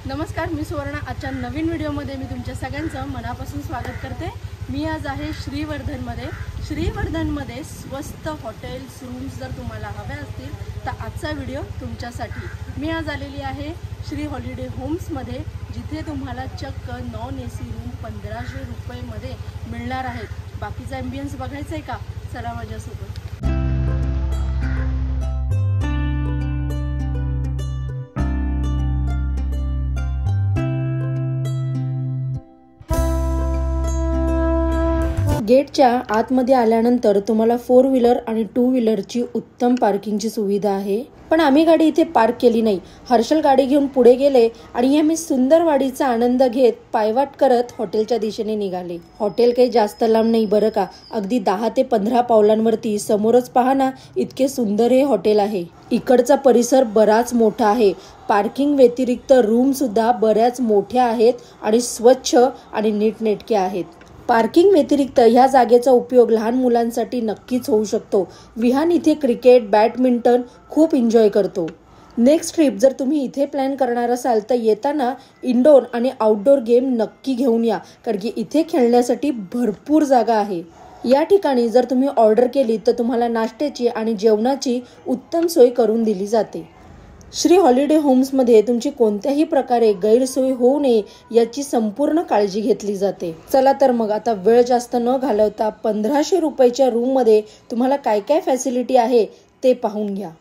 नमस्कार, मी सुवर्णा। आजच्या नवीन व्हिडिओमध्ये मी तुमच्या सगळ्यांचं मनापासून स्वागत करते। मी आज आहे श्रीवर्धनमध्ये। श्रीवर्धनमध्ये स्वस्त हॉटेल्स रूम्स जर तुम्हाला हवे असतील तर आजचा व्हिडिओ तुमच्यासाठी। मी आज आलेली आहे श्री हॉलिडे होम्समध्ये, जिथे तुम्हाला चक्क नॉन एसी रूम 1500 रुपये मिळणार आहेत। बाकीचा ॲम्बियन्स बघायचा आहे का? चला माझ्यासोबत। गेटच्या आतमध्ये आल्यानंतर तुम्हाला 4 व्हीलर आणि 2 व्हीलरची उत्तम पार्किंगची सुविधा आहे। पण आम्ही गाडी इथे पार्क केली नाही। हर्षल गाडी घेऊन पुढे गेले आणि आम्ही सुंदर वाडीचा आनंद घेत पायवाट करत हॉटेलच्या दिशेने निघाले। हॉटेल काही जास्त लांब नाही बरं का, अगदी 10 ते 15 पावलांवरती समोरच पहा ना, इतके सुंदर हे हॉटेल आहे। इकडचा परिसर बराच मोठा आहे। पार्किंग व्यतिरिक्त रूम सुद्धा बऱ्याच मोठ्या आहेत आणि स्वच्छ आणि नीटनेटके आहेत। पार्किंग व्यतिरिक्त ह्या जागेचा उपयोग लहान मुलांसाठी नक्कीच होऊ शकतो। विहान इथे क्रिकेट, बॅडमिंटन खूप एन्जॉय करतो। नेक्स्ट ट्रिप जर तुम्ही इथे प्लॅन करणार असाल तर येताना इंडोर आणि आउटडोर गेम नक्की घेऊन या, कारण की इथे खेळण्यासाठी भरपूर जागा आहे। या ठिकाणी जर तुम्ही ऑर्डर केली तर तुम्हाला नाश्त्याची आणि जेवणाची उत्तम सोय करून दिली जाते। श्री हॉलिडे होम्समध्ये तुमची कोणत्याही प्रकारे गैरसोय होऊ नये याची संपूर्ण काळजी घेतली जाते। चला तर मग आता वेळ जास्त न घालवता 1500 रुपयाच्या रूममध्ये तुम्हाला काय काय फॅसिलिटी आहे ते पाहून घ्या।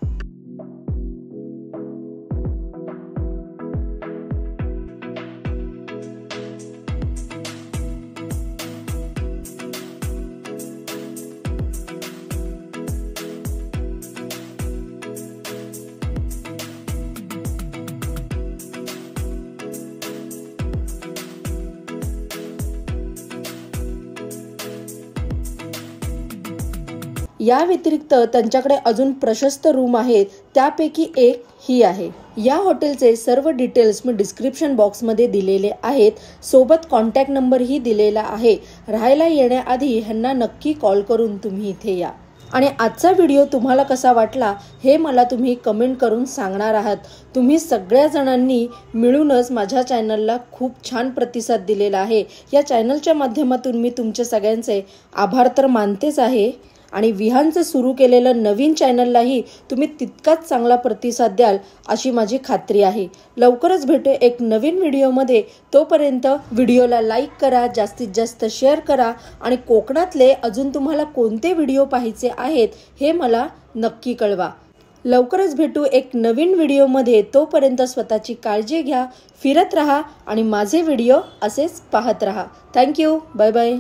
या व्यतिरिक्त त्यांच्याकडे अजून प्रशस्त रूम आहेत, त्यापैकी एक ही आहे। या हॉटेलचे सर्व डिटेल्स मी डिस्क्रिप्शन बॉक्समध्ये दिलेले आहेत। सोबत कॉन्टॅक्ट नंबरही दिलेला आहे। राहायला येण्याआधी ह्यांना नक्की कॉल करून तुम्ही इथे या। आणि आजचा व्हिडिओ तुम्हाला कसा वाटला हे मला तुम्ही कमेंट करून सांगणार आहात। तुम्ही सगळ्या जणांनी मिळूनच माझ्या चॅनलला खूप छान प्रतिसाद दिलेला आहे। या चॅनलच्या माध्यमातून मी तुमच्या सगळ्यांचे आभार तर मानतेच आहे, आणि विहानचं सुरू केलेलं नवीन चॅनललाही तुम्ही तितकाच चांगला प्रतिसाद द्याल अशी माझी खात्री आहे। लवकरच भेटू एक नवीन व्हिडिओमध्ये। तोपर्यंत व्हिडिओला लाईक करा, जास्तीत जास्त शेअर करा, आणि कोकणातले अजून तुम्हाला कोणते व्हिडिओ पाहायचे आहेत हे मला नक्की कळवा। लवकरच भेटू एक नवीन व्हिडिओमध्ये। तोपर्यंत स्वतःची काळजी घ्या, फिरत राहा आणि माझे व्हिडिओ असेच पाहत राहा। Thank you, bye bye.